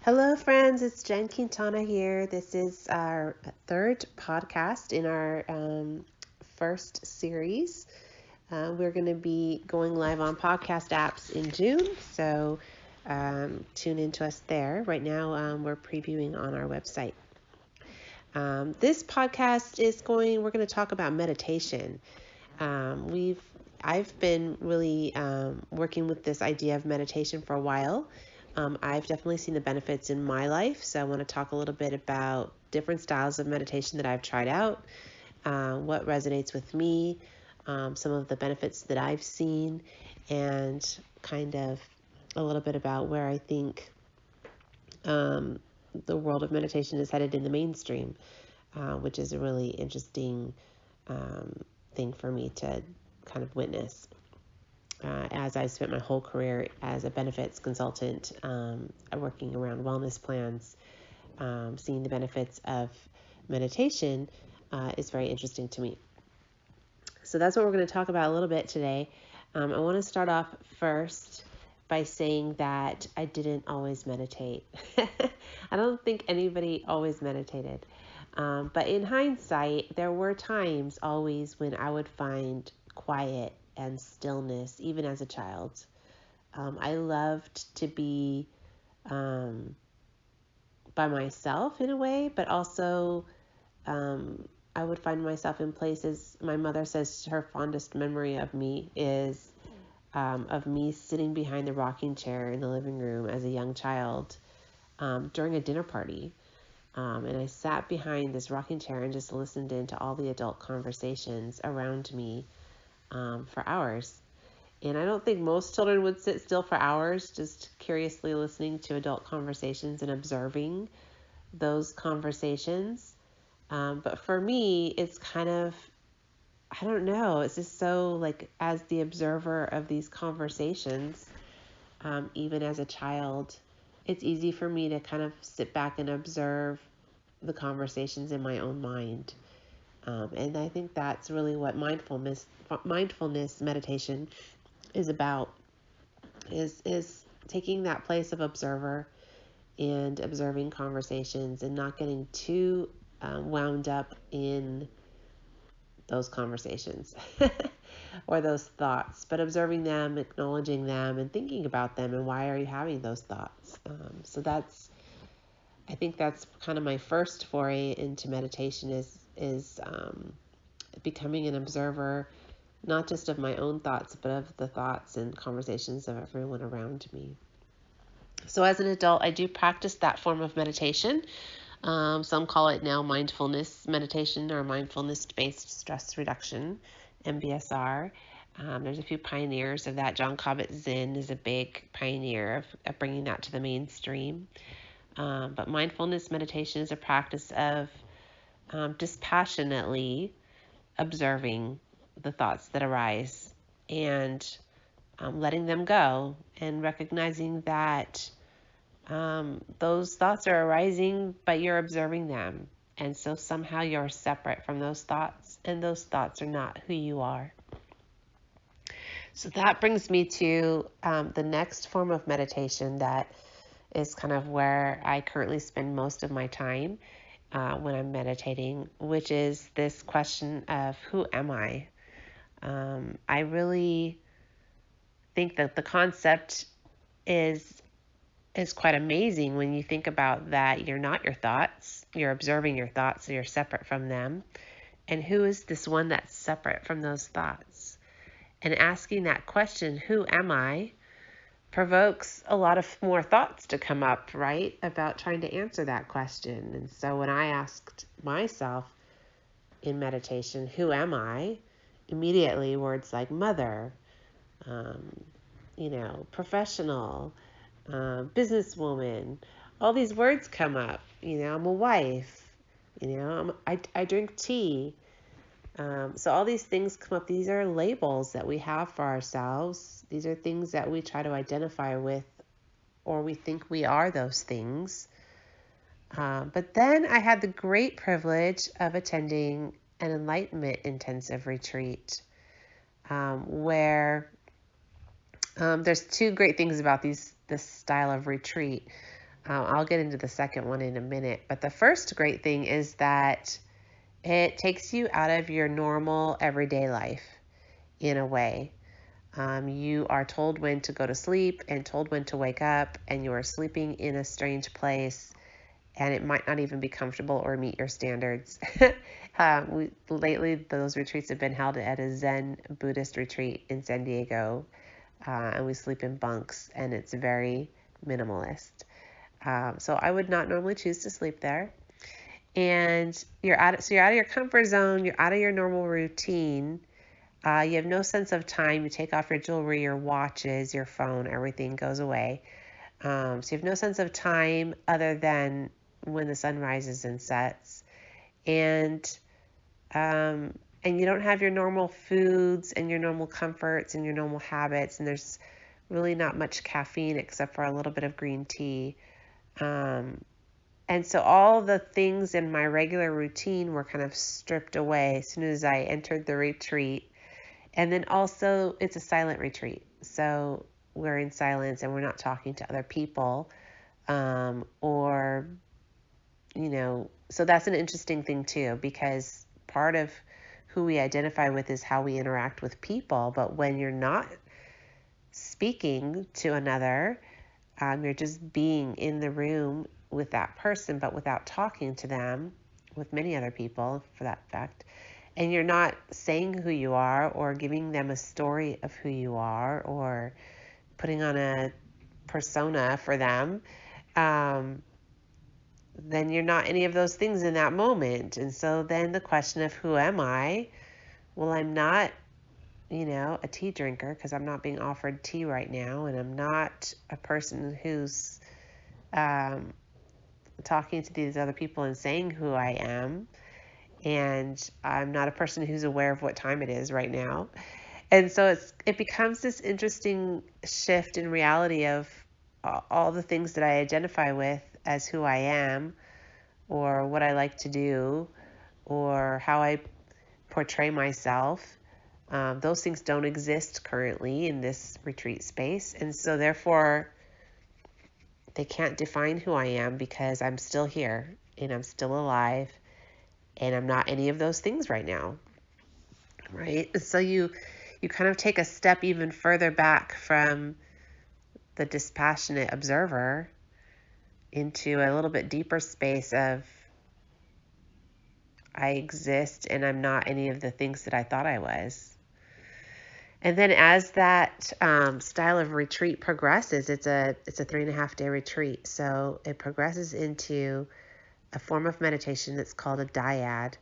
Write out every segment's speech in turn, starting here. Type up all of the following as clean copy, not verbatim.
Hello, friends. It's Jen Quintana here. This is our third podcast in our first series. We're going to be going live on podcast apps in June, so tune into us there. Right now, we're previewing on our website. This podcast we're going to talk about meditation. I've been really working with this idea of meditation for a while. I've definitely seen the benefits in my life, so I want to talk a little bit about different styles of meditation that I've tried out, what resonates with me, some of the benefits that I've seen, and kind of a little bit about where I think the world of meditation is headed in the mainstream, which is a really interesting thing for me to kind of witness. As I spent my whole career as a benefits consultant, working around wellness plans, seeing the benefits of meditation is very interesting to me. So that's what we're going to talk about a little bit today. I want to start off first by saying that I didn't always meditate. I don't think anybody always meditated. But in hindsight, there were times always when I would find quiet and stillness, even as a child. I loved to be by myself in a way, but also I would find myself in places. My mother says her fondest memory of me is of me sitting behind the rocking chair in the living room as a young child during a dinner party. And I sat behind this rocking chair and just listened into all the adult conversations around me for hours. And I don't think most children would sit still for hours, just curiously listening to adult conversations and observing those conversations. But for me, it's kind of, I don't know, it's just so like as the observer of these conversations, even as a child, it's easy for me to kind of sit back and observe the conversations in my own mind. And I think that's really what mindfulness meditation is about, is taking that place of observer and observing conversations and not getting too wound up in those conversations or those thoughts, but observing them, acknowledging them, and thinking about them and why are you having those thoughts. So I think that's kind of my first foray into meditation is becoming an observer, not just of my own thoughts, but of the thoughts and conversations of everyone around me. So as an adult, I do practice that form of meditation. Some call it now mindfulness meditation or mindfulness-based stress reduction, MBSR. There's a few pioneers of that. John Kabat-Zinn is a big pioneer of bringing that to the mainstream. But mindfulness meditation is a practice of dispassionately observing the thoughts that arise and letting them go and recognizing that those thoughts are arising, but you're observing them. And so somehow you're separate from those thoughts, and those thoughts are not who you are. So that brings me to the next form of meditation that is kind of where I currently spend most of my time when I'm meditating, which is this question of who am I? I really think that the concept is quite amazing when you think about that you're not your thoughts, you're observing your thoughts, so you're separate from them. And who is this one that's separate from those thoughts? And asking that question, who am I, provokes a lot of more thoughts to come up, right, about trying to answer that question. And so when I asked myself in meditation, who am I, immediately words like mother, professional, businesswoman, all these words come up. I'm a wife, I drink tea. So all these things come up. These are labels that we have for ourselves. These are things that we try to identify with, or we think we are those things. But then I had the great privilege of attending an Enlightenment Intensive Retreat, where there's two great things about this style of retreat. I'll get into the second one in a minute. But the first great thing is that it takes you out of your normal everyday life in a way. You are told when to go to sleep and told when to wake up, and you are sleeping in a strange place, and it might not even be comfortable or meet your standards. Lately, those retreats have been held at a Zen Buddhist retreat in San Diego, and we sleep in bunks, and it's very minimalist. So I would not normally choose to sleep there. And you're out of your comfort zone, you're out of your normal routine. You have no sense of time. You take off your jewelry, your watches, your phone, everything goes away. So you have no sense of time other than when the sun rises and sets. And you don't have your normal foods and your normal comforts and your normal habits. And there's really not much caffeine except for a little bit of green tea. And so all the things in my regular routine were kind of stripped away as soon as I entered the retreat. And then also, it's a silent retreat. So we're in silence and we're not talking to other people. So that's an interesting thing too, because part of who we identify with is how we interact with people. But when you're not speaking to another, you're just being in the room with that person, but without talking to them, with many other people for that fact. And you're not saying who you are or giving them a story of who you are or putting on a persona for them, then you're not any of those things in that moment. And so then the question of who am I? Well, I'm not, a tea drinker because I'm not being offered tea right now. And I'm not a person who's talking to these other people and saying who I am. And I'm not a person who's aware of what time it is right now. And so it becomes this interesting shift in reality of all the things that I identify with as who I am, or what I like to do, or how I portray myself. Those things don't exist currently in this retreat space. And so therefore, they can't define who I am because I'm still here and I'm still alive and I'm not any of those things right now. Right? And so you kind of take a step even further back from the dispassionate observer into a little bit deeper space of I exist and I'm not any of the things that I thought I was. And then as that style of retreat progresses, it's a 3.5-day retreat. So it progresses into a form of meditation that's called a dyad.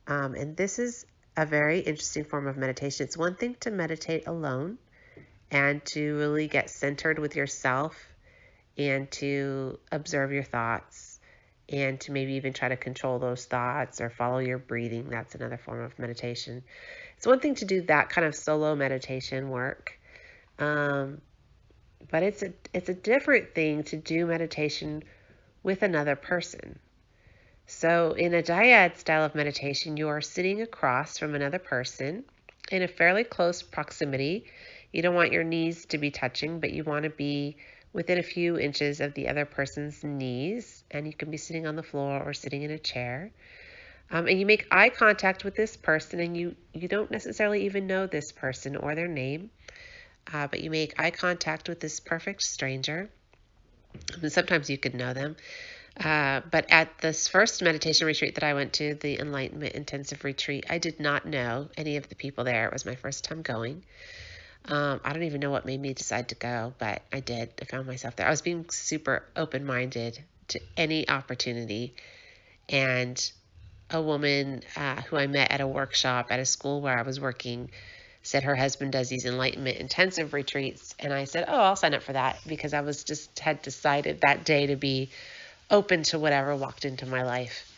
And this is a very interesting form of meditation. It's one thing to meditate alone and to really get centered with yourself and to observe your thoughts and to maybe even try to control those thoughts or follow your breathing. That's another form of meditation. It's one thing to do that kind of solo meditation work, but it's a different thing to do meditation with another person. So in a dyad style of meditation, you are sitting across from another person in a fairly close proximity. You don't want your knees to be touching, but you want to be within a few inches of the other person's knees, and you can be sitting on the floor or sitting in a chair. And you make eye contact with this person, and you don't necessarily even know this person or their name, but you make eye contact with this perfect stranger. And sometimes you could know them. But at this first meditation retreat that I went to, the Enlightenment Intensive Retreat, I did not know any of the people there. It was my first time going. I don't even know what made me decide to go, but I did. I found myself there. I was being super open-minded to any opportunity. And a woman who I met at a workshop at a school where I was working said her husband does these Enlightenment Intensive Retreats. And I said, oh, I'll sign up for that, because I had decided that day to be open to whatever walked into my life,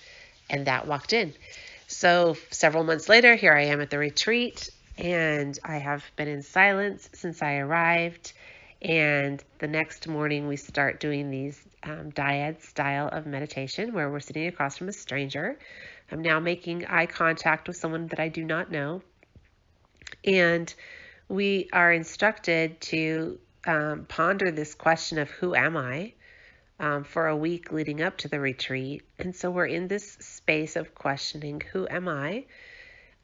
and that walked in. So several months later, here I am at the retreat, and I have been in silence since I arrived, and the next morning we start doing these dyad style of meditation where we're sitting across from a stranger. I'm now making eye contact with someone that I do not know, and we are instructed to ponder this question of who am I? for a week leading up to the retreat. And so we're in this space of questioning, who am I?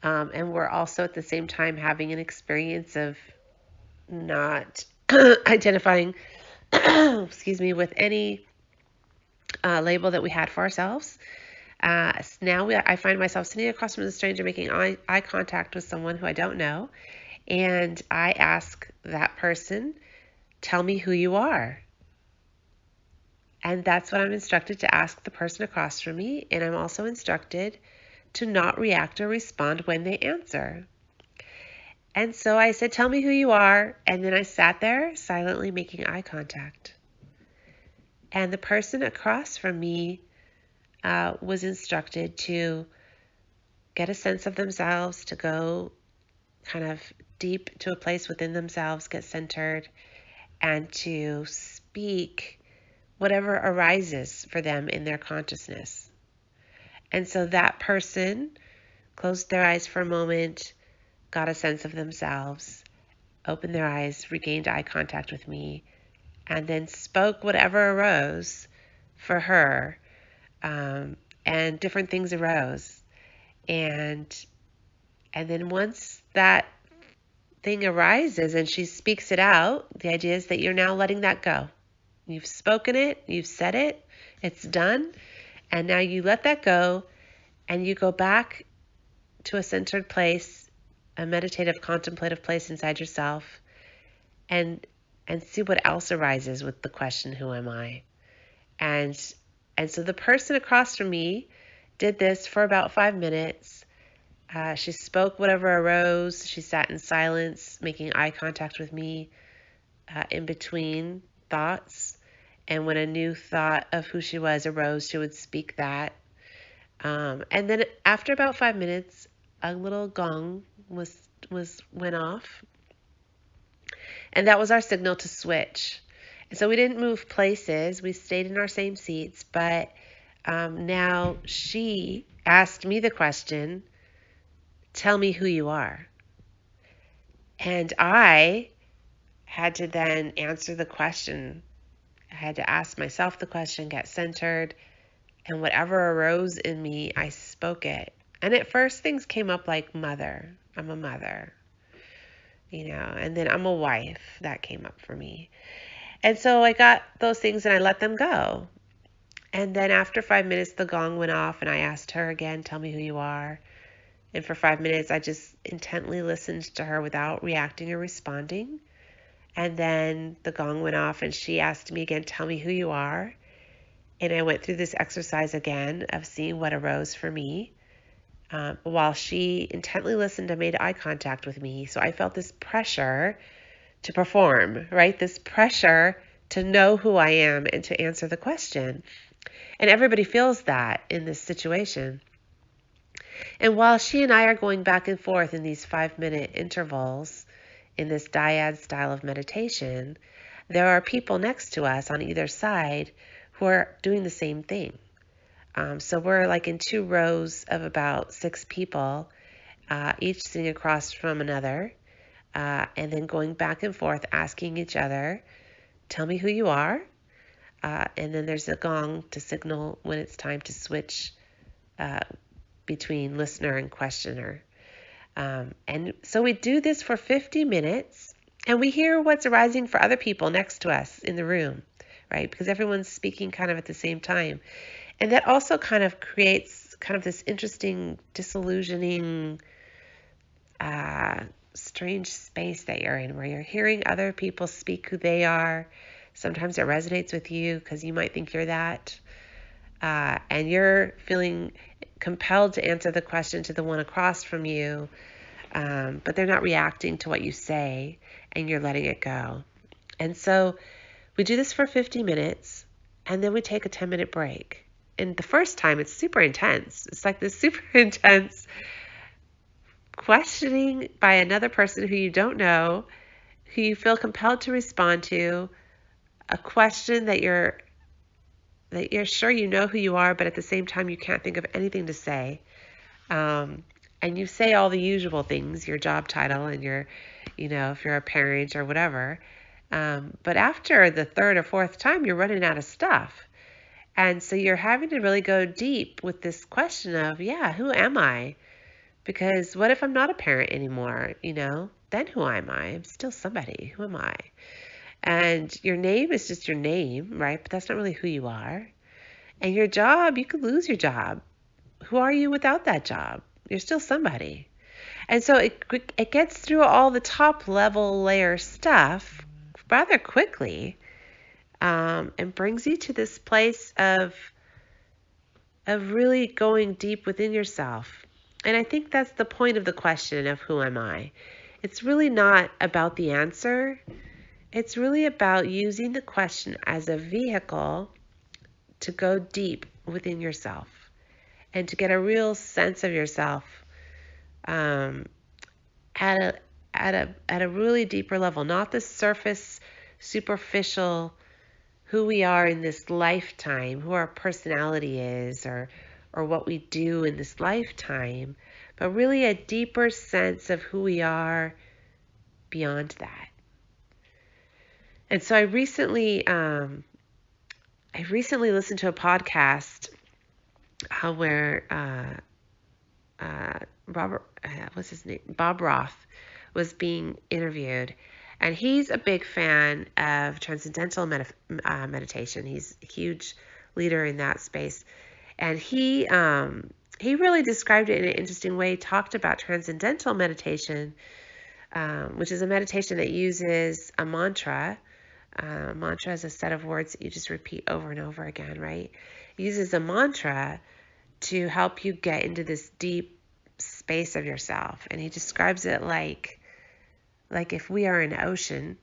And we're also at the same time having an experience of not identifying, excuse me, with any label that we had for ourselves. Now I find myself sitting across from the stranger, making eye contact with someone who I don't know. And I ask that person, tell me who you are. And that's what I'm instructed to ask the person across from me. And I'm also instructed to not react or respond when they answer. And so I said, tell me who you are. And then I sat there silently making eye contact. And the person across from me was instructed to get a sense of themselves, to go kind of deep to a place within themselves, get centered, and to speak whatever arises for them in their consciousness. And so that person closed their eyes for a moment, got a sense of themselves, opened their eyes, regained eye contact with me, and then spoke whatever arose for her. And different things arose. And then once that thing arises and she speaks it out, the idea is that you're now letting that go. You've spoken it, you've said it, it's done, and now you let that go and you go back to a centered place, a meditative, contemplative place inside yourself, and see what else arises with the question, who am I? And so the person across from me did this for about 5 minutes. She spoke whatever arose. She sat in silence, making eye contact with me in between thoughts. And when a new thought of who she was arose, she would speak that. And then after about 5 minutes, a little gong went off. And that was our signal to switch. And so we didn't move places. We stayed in our same seats. But now she asked me the question, tell me who you are. And I had to then answer the question. I had to ask myself the question, get centered, and whatever arose in me, I spoke it. And at first things came up like mother. I'm a mother, and then I'm a wife. That came up for me. And so I got those things and I let them go. And then after 5 minutes, the gong went off and I asked her again, tell me who you are. And for 5 minutes, I just intently listened to her without reacting or responding. And then the gong went off and she asked me again, tell me who you are. And I went through this exercise again of seeing what arose for me while she intently listened and made eye contact with me. So I felt this pressure to perform, right? This pressure to know who I am and to answer the question. And everybody feels that in this situation. And while she and I are going back and forth in these 5-minute intervals in this dyad style of meditation, there are people next to us on either side who are doing the same thing. So we're like in 2 rows of about 6 people, each sitting across from another, and then going back and forth, asking each other, tell me who you are. And then there's a gong to signal when it's time to switch between listener and questioner. And so we do this for 50 minutes and we hear what's arising for other people next to us in the room, right? Because everyone's speaking kind of at the same time. And that also kind of creates kind of this interesting, disillusioning, strange space that you're in where you're hearing other people speak who they are. Sometimes it resonates with you because you might think you're that. And you're feeling compelled to answer the question to the one across from you, but they're not reacting to what you say, and you're letting it go. And so we do this for 50 minutes, and then we take a 10-minute break. And the first time, it's super intense. It's like this super intense questioning by another person who you don't know, who you feel compelled to respond to, a question that you're sure you know who you are, but at the same time you can't think of anything to say. And you say all the usual things, your job title and your, if you're a parent or whatever. But after the 3rd or 4th time, you're running out of stuff. And so you're having to really go deep with this question of, yeah, who am I? Because what if I'm not a parent anymore? Then who am I? I'm still somebody. Who am I? And your name is just your name, right? But that's not really who you are. And your job, you could lose your job. Who are you without that job? You're still somebody. And so it gets through all the top level layer stuff rather quickly, and brings you to this place of really going deep within yourself. And I think that's the point of the question of who am I? It's really not about the answer. It's really about using the question as a vehicle to go deep within yourself and to get a real sense of yourself, um, at a really deeper level, not the surface, superficial, who we are in this lifetime, who our personality is, or what we do in this lifetime, but really a deeper sense of who we are beyond that. And so I recently listened to a podcast where what's his name? Bob Roth was being interviewed, and he's a big fan of transcendental meditation. He's a huge leader in that space, and he really described it in an interesting way. He talked about transcendental meditation, which is a meditation that uses a mantra. Mantra is a set of words that you just repeat over and over again, right? It uses a mantra to help you get into this deep space of yourself. And he describes it like if we are an ocean,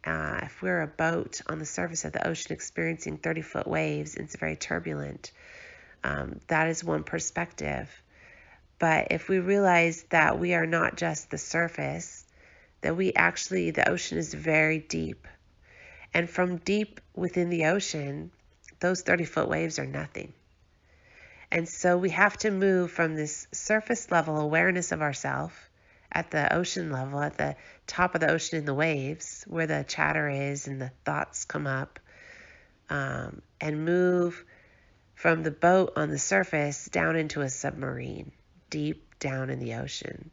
if we're a boat on the surface of the ocean experiencing 30-foot waves, it's very turbulent. That is one perspective. But if we realize that we are not just the surface, that the ocean is very deep. And from deep within the ocean, those 30-foot waves are nothing. And so we have to move from this surface level awareness of ourself at the ocean level, at the top of the ocean in the waves, where the chatter is and the thoughts come up, and move from the boat on the surface down into a submarine, deep down in the ocean,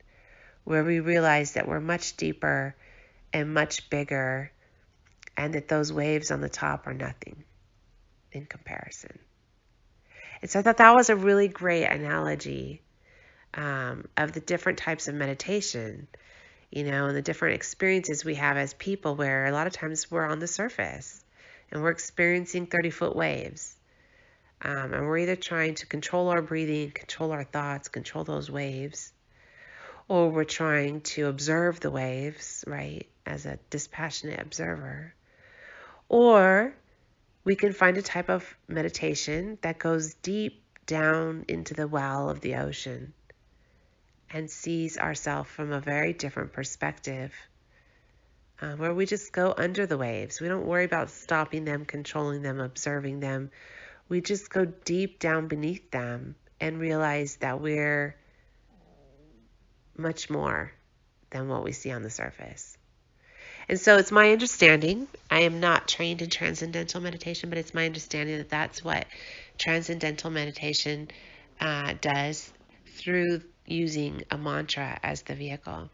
where we realize that we're much deeper and much bigger, and that those waves on the top are nothing in comparison. And so I thought that was a really great analogy of the different types of meditation, and the different experiences we have as people, where a lot of times we're on the surface and we're experiencing 30-foot waves. And we're either trying to control our breathing, control our thoughts, control those waves, or we're trying to observe the waves, right, as a dispassionate observer. Or we can find a type of meditation that goes deep down into the well of the ocean and sees ourselves from a very different perspective, where we just go under the waves. We don't worry about stopping them, controlling them, observing them. We just go deep down beneath them and realize that we're much more than what we see on the surface. And so it's my understanding, I am not trained in transcendental meditation, but it's my understanding that that's what transcendental meditation does, through using a mantra as the vehicle.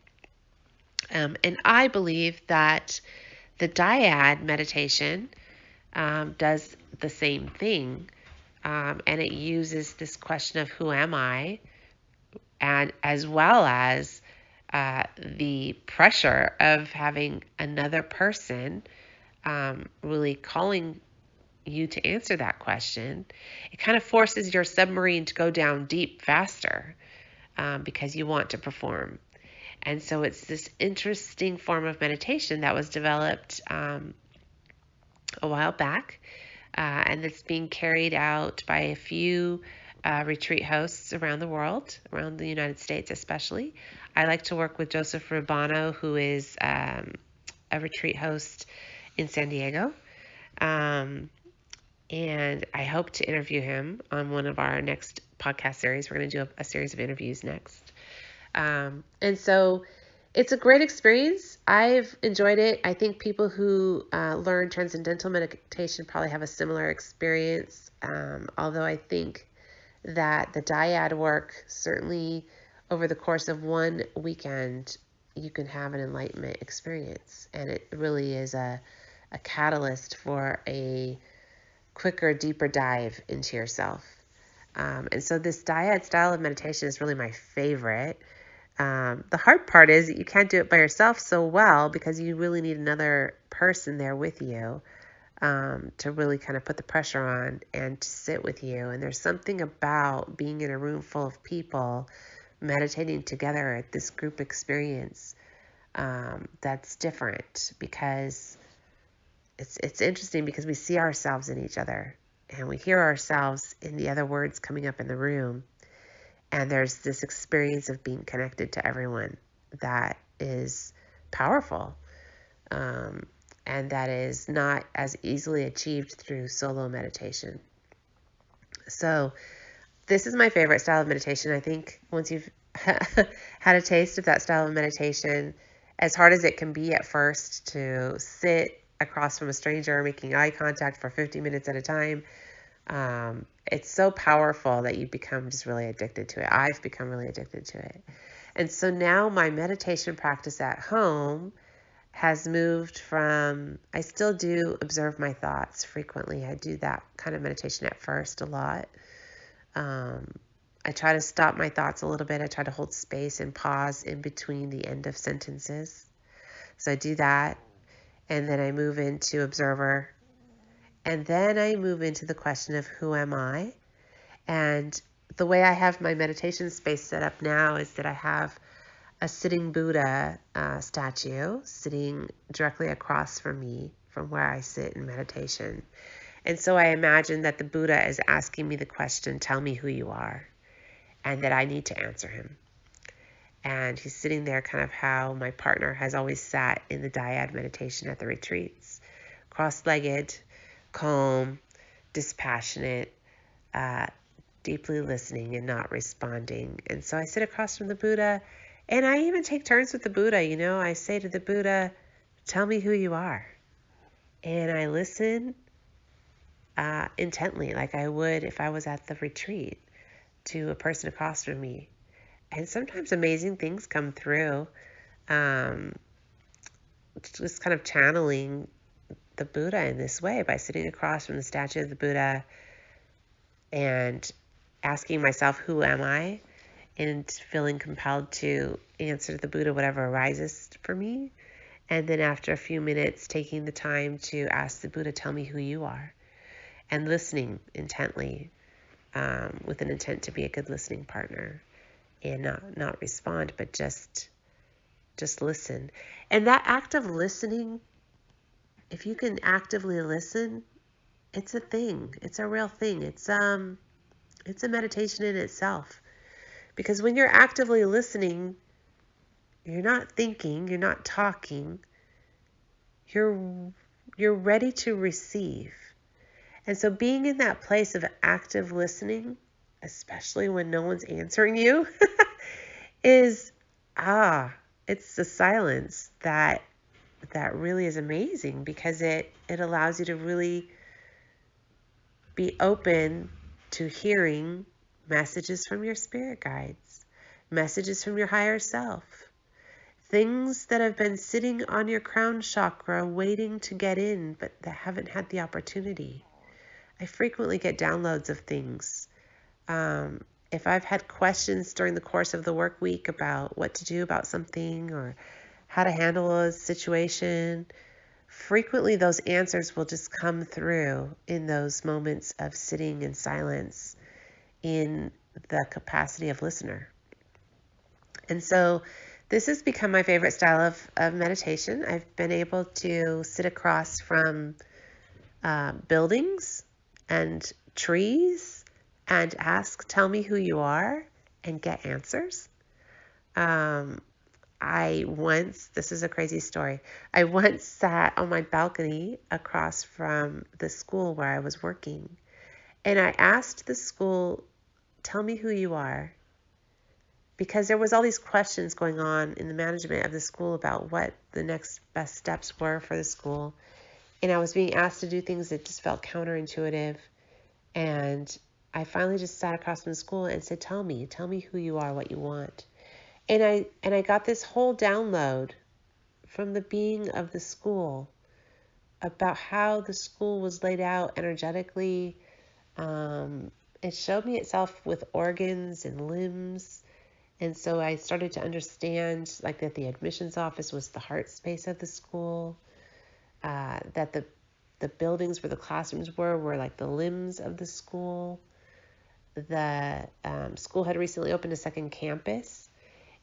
And I believe that the dyad meditation does the same thing, and it uses this question of who am I, and as well as the pressure of having another person really calling you to answer that question. It kind of forces your submarine to go down deep faster, because you want to perform. And so it's this interesting form of meditation that was developed a while back, and it's being carried out by a few retreat hosts around the world, around the United States especially. I like to work with Joseph Rubano, who is a retreat host in San Diego. And I hope to interview him on one of our next podcast series. We're going to do a series of interviews next. And so It's a great experience. I've enjoyed it. I think people who learn transcendental meditation probably have a similar experience, although I think that the dyad work, certainly over the course of one weekend, you can have an enlightenment experience. And it really is a catalyst for a quicker, deeper dive into yourself. And so this dyad style of meditation is really my favorite. The hard part is that you can't do it by yourself so well because you really need another person there with you to really kind of put the pressure on and to sit with you. And there's something about being in a room full of people meditating together at this group experience that's different, because it's interesting because we see ourselves in each other and we hear ourselves in the other words coming up in the room. And there's this experience of being connected to everyone that is powerful, and that is not as easily achieved through solo meditation. So this is my favorite style of meditation. I think once you've had a taste of that style of meditation, as hard as it can be at first to sit across from a stranger making eye contact for 50 minutes at a time, it's so powerful that you become just really addicted to it. I've become really addicted to it. And so now my meditation practice at home has moved from, I still do observe my thoughts frequently. I do that kind of meditation at first a lot. I try to stop my thoughts a little bit. I try to hold space and pause in between the end of sentences. So I do that. And then I move into observer. And then I move into the question of who am I? And the way I have my meditation space set up now is that I have a sitting Buddha statue sitting directly across from me from where I sit in meditation. And so I imagine that the Buddha is asking me the question, tell me who you are, and that I need to answer him. And he's sitting there kind of how my partner has always sat in the dyad meditation at the retreats, cross-legged, calm, dispassionate, deeply listening and not responding. And so I sit across from the Buddha, and I even take turns with the Buddha. You know, I say to the Buddha, tell me who you are. And I listen intently, like I would if I was at the retreat, to a person across from me. And sometimes amazing things come through. Just kind of channeling the Buddha in this way by sitting across from the statue of the Buddha and asking myself, who am I? And feeling compelled to answer the Buddha whatever arises for me. And then after a few minutes, taking the time to ask the Buddha, tell me who you are. And listening intently, with an intent to be a good listening partner. And not respond, but just listen. And that act of listening, if you can actively listen, it's a thing. It's a real thing. It's a meditation in itself. Because when you're actively listening, you're not thinking, you're not talking. You're ready to receive. And so being in that place of active listening, especially when no one's answering you, is it's the silence that really is amazing, because it allows you to really be open to hearing messages from your spirit guides, messages from your higher self, things that have been sitting on your crown chakra waiting to get in, but that haven't had the opportunity. I frequently get downloads of things. If I've had questions during the course of the work week about what to do about something or how to handle a situation, frequently those answers will just come through in those moments of sitting in silence in the capacity of listener. And so this has become my favorite style of meditation. I've been able to sit across from buildings and trees and ask, tell me who you are, and get answers. This is a crazy story. I once sat on my balcony across from the school where I was working, and I asked the school, tell me who you are. because there was all these questions going on in the management of the school about what the next best steps were for the school. And I was being asked to do things that just felt counterintuitive. And I finally just sat across from the school and said, tell me who you are, what you want. And I got this whole download from the being of the school about how the school was laid out energetically. It showed me itself with organs and limbs. And so I started to understand like that the admissions office was the heart space of the school, that the buildings where the classrooms were like the limbs of the school. The school had recently opened a second campus,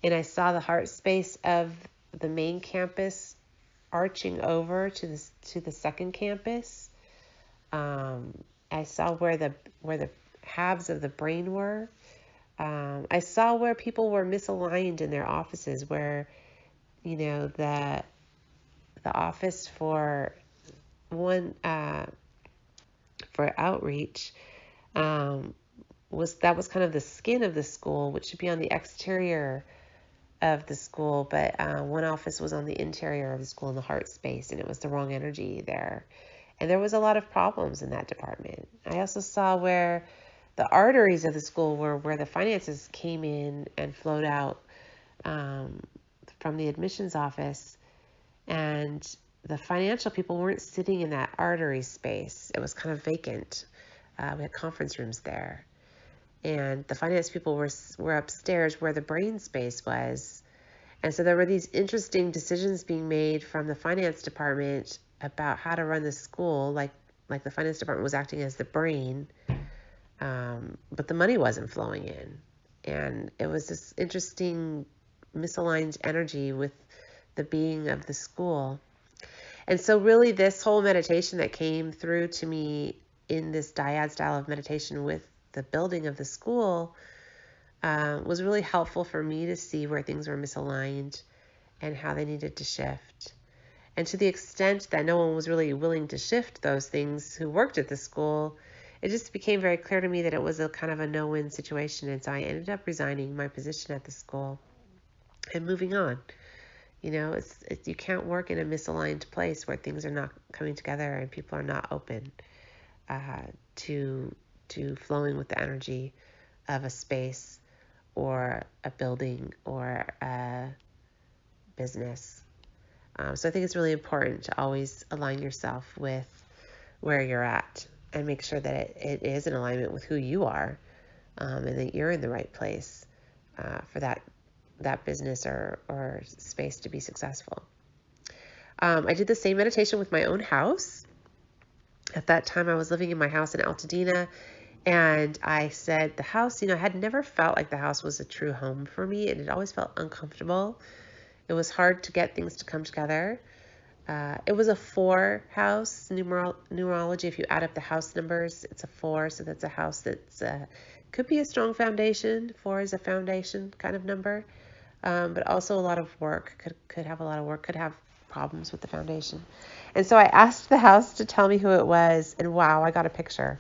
and I saw the heart space of the main campus arching over to the second campus. I saw where the halves of the brain were. I saw where people were misaligned in their offices, where the office for one for outreach was kind of the skin of the school, which should be on the exterior of the school, but one office was on the interior of the school in the heart space, and it was the wrong energy there. And there was a lot of problems in that department. I also saw where the arteries of the school were where the finances came in and flowed out from the admissions office. And the financial people weren't sitting in that artery space. It was kind of vacant. We had conference rooms there. And the finance people were upstairs where the brain space was. And so there were these interesting decisions being made from the finance department about how to run the school, like the finance department was acting as the brain, but the money wasn't flowing in. And it was this interesting misaligned energy with the being of the school. And so really this whole meditation that came through to me in this dyad style of meditation with the building of the school was really helpful for me to see where things were misaligned and how they needed to shift. And to the extent that no one was really willing to shift those things who worked at the school, it just became very clear to me that it was a kind of a no-win situation. And so I ended up resigning my position at the school and moving on. It's you can't work in a misaligned place where things are not coming together and people are not open to flowing with the energy of a space or a building or a business. So I think it's really important to always align yourself with where you're at and make sure that it is in alignment with who you are, and that you're in the right place for that business or space to be successful. I did the same meditation with my own house. At that time, I was living in my house in Altadena, and I said the house, I had never felt like the house was a true home for me, and it always felt uncomfortable. It was hard to get things to come together. It was a 4 house numerology. If you add up the house numbers, it's a 4. So that's a house that's could be a strong foundation. 4 is a foundation kind of number, but also a lot of work. Could have a lot of work. Could have problems with the foundation. And so I asked the house to tell me who it was, and wow, I got a picture.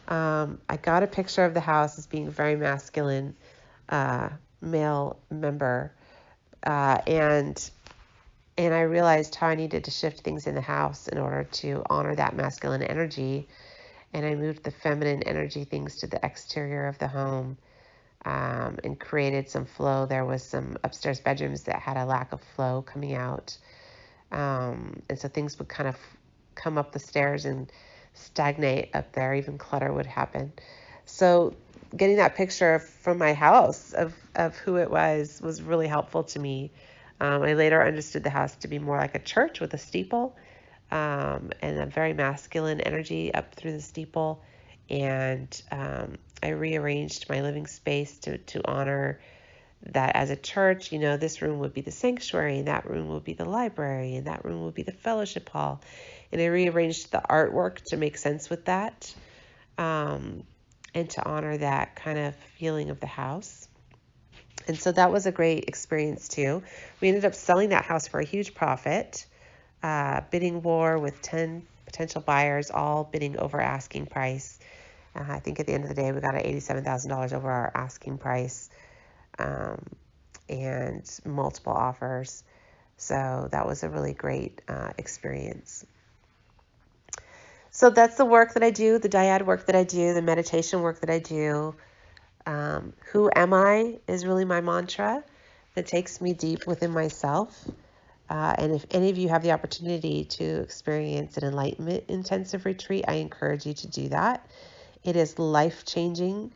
I got a picture of the house as being very masculine, male member. And I realized how I needed to shift things in the house in order to honor that masculine energy. And I moved the feminine energy things to the exterior of the home, and created some flow. There was some upstairs bedrooms that had a lack of flow coming out. And so things would kind of come up the stairs and stagnate up there. Even clutter would happen. So getting that picture from my house of who it was really helpful to me. I later understood the house to be more like a church with a steeple, and a very masculine energy up through the steeple. And I rearranged my living space to honor that as a church. This room would be the sanctuary, and that room would be the library, and that room would be the fellowship hall. And I rearranged the artwork to make sense with that, and to honor that kind of feeling of the house. And so that was a great experience too. We ended up selling that house for a huge profit, bidding war with 10 potential buyers, all bidding over asking price. I think at the end of the day, we got $87,000 over our asking price. and multiple offers. So that was a really great experience. So that's the work that I do, the dyad work that I do, the meditation work that I do. Who am I is really my mantra that takes me deep within myself. And if any of you have the opportunity to experience an Enlightenment Intensive Retreat, I encourage you to do that. It is life-changing.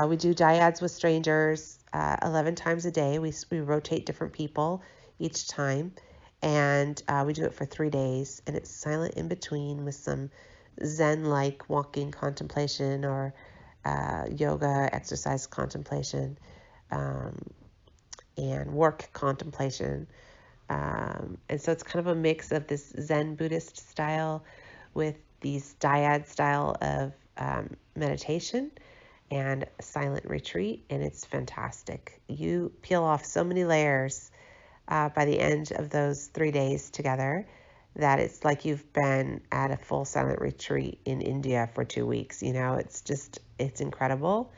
We do dyads with strangers 11 times a day. We rotate different people each time, and we do it for 3 days, and it's silent in between with some Zen-like walking contemplation or yoga exercise contemplation and work contemplation. And so it's kind of a mix of this Zen Buddhist style with these dyad style of meditation and silent retreat, and it's fantastic. You peel off so many layers by the end of those 3 days together that it's like you've been at a full silent retreat in India for 2 weeks. It's incredible,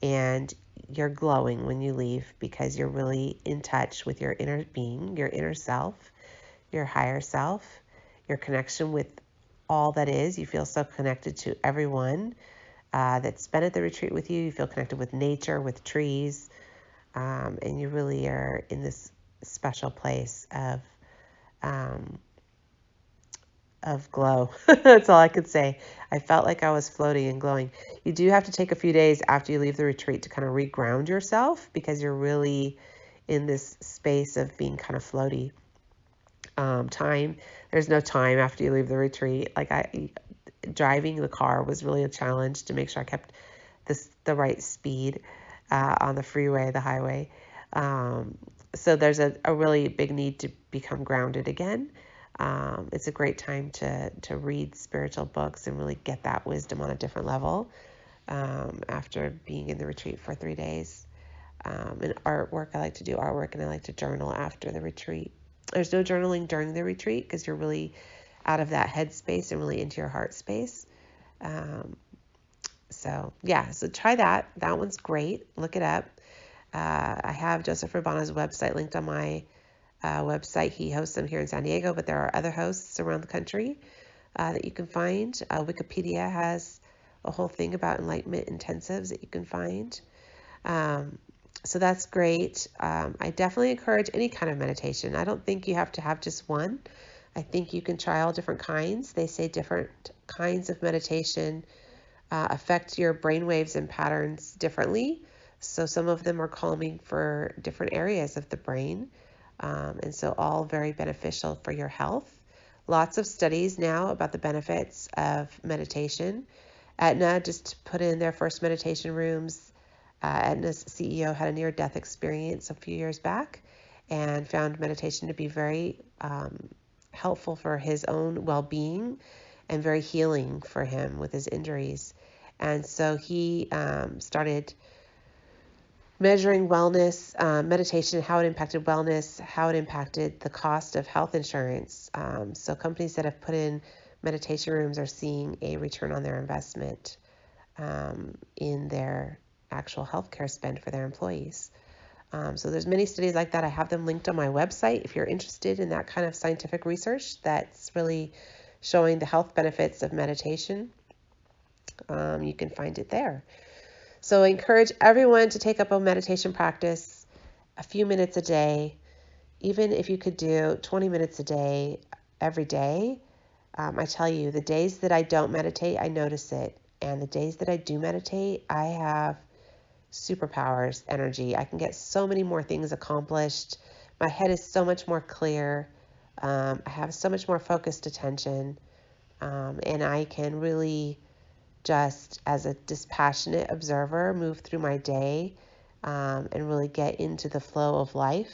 and you're glowing when you leave because you're really in touch with your inner being, your inner self, your higher self, your connection with all that is. You feel so connected to everyone that's been at the retreat with you. You feel connected with nature, with trees, and you really are in this special place of glow. That's all I could say. I felt like I was floating and glowing. You do have to take a few days after you leave the retreat to kind of reground yourself because you're really in this space of being kind of floaty. There's no time after you leave the retreat. Driving the car was really a challenge to make sure I kept the right speed on the freeway, the highway. So there's a really big need to become grounded again. It's a great time to read spiritual books and really get that wisdom on a different level after being in the retreat for 3 days. And artwork, I like to do artwork, and I like to journal after the retreat. There's no journaling during the retreat because you're really out of that head space and really into your heart space. So try that. That one's great. Look it up. I have Joseph Urbana's website linked on my website. He hosts them here in San Diego, but there are other hosts around the country that you can find. Wikipedia has a whole thing about enlightenment intensives that you can find. So that's great. I definitely encourage any kind of meditation. I don't think you have to have just one. I think you can try all different kinds. They say different kinds of meditation affect your brain waves and patterns differently. So some of them are calming for different areas of the brain. And so all very beneficial for your health. Lots of studies now about the benefits of meditation. Aetna just put in their first meditation rooms. Aetna's CEO had a near-death experience a few years back and found meditation to be very helpful for his own well-being and very healing for him with his injuries. And so he started measuring wellness, meditation, how it impacted wellness, how it impacted the cost of health insurance. So companies that have put in meditation rooms are seeing a return on their investment in their actual healthcare spend for their employees. So there's many studies like that. I have them linked on my website if you're interested in that kind of scientific research that's really showing the health benefits of meditation. You can find it there. So I encourage everyone to take up a meditation practice a few minutes a day, even if you could do 20 minutes a day every day. I tell you, the days that I don't meditate, I notice it. And the days that I do meditate, I have superpowers, energy. I can get so many more things accomplished. My head is so much more clear. I have so much more focused attention. And I can really just as a dispassionate observer move through my day and really get into the flow of life.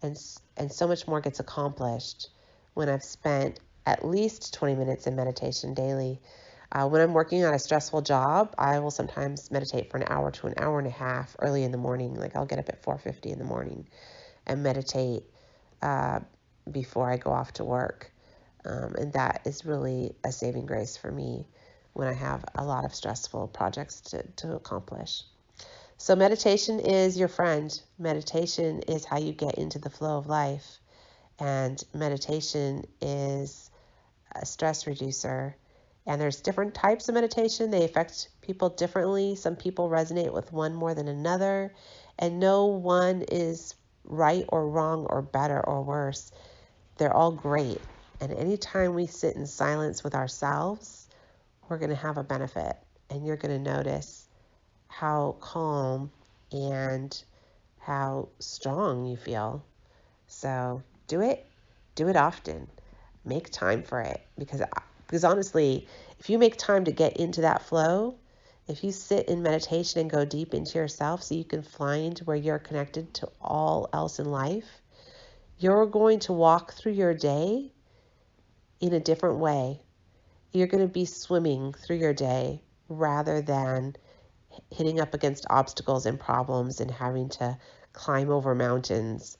And so much more gets accomplished when I've spent at least 20 minutes in meditation daily. When I'm working on a stressful job, I will sometimes meditate for an hour to an hour and a half early in the morning. Like I'll get up at 4:50 in the morning and meditate before I go off to work. And that is really a saving grace for me when I have a lot of stressful projects to accomplish. So meditation is your friend. Meditation is how you get into the flow of life. And meditation is a stress reducer. And there's different types of meditation. They affect people differently. Some people resonate with one more than another. And no one is right or wrong or better or worse. They're all great. And anytime we sit in silence with ourselves, we're going to have a benefit. And you're going to notice how calm and how strong you feel. So do it often. Make time for it, because honestly, if you make time to get into that flow, if you sit in meditation and go deep into yourself so you can find where you're connected to all else in life, you're going to walk through your day in a different way. You're going to be swimming through your day rather than hitting up against obstacles and problems and having to climb over mountains.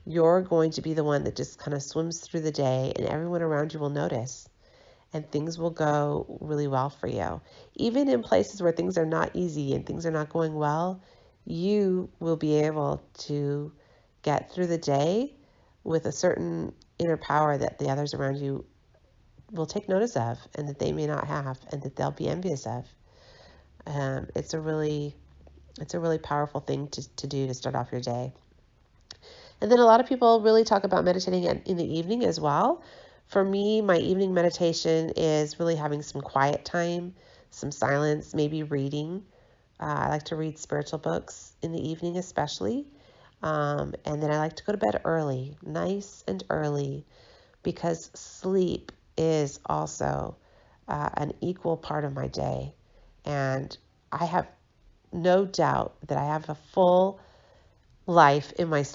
You're going to be the one that just kind of swims through the day, and everyone around you will notice, and things will go really well for you. Even in places where things are not easy and things are not going well, you will be able to get through the day with a certain inner power that the others around you will take notice of, and that they may not have, and that they'll be envious of. It's a really powerful thing to do to start off your day. And then a lot of people really talk about meditating in the evening as well. For me, my evening meditation is really having some quiet time, some silence, maybe reading. I like to read spiritual books in the evening especially. And then I like to go to bed early, nice and early, because sleep is also an equal part of my day. And I have no doubt that I have a full life in my sleep.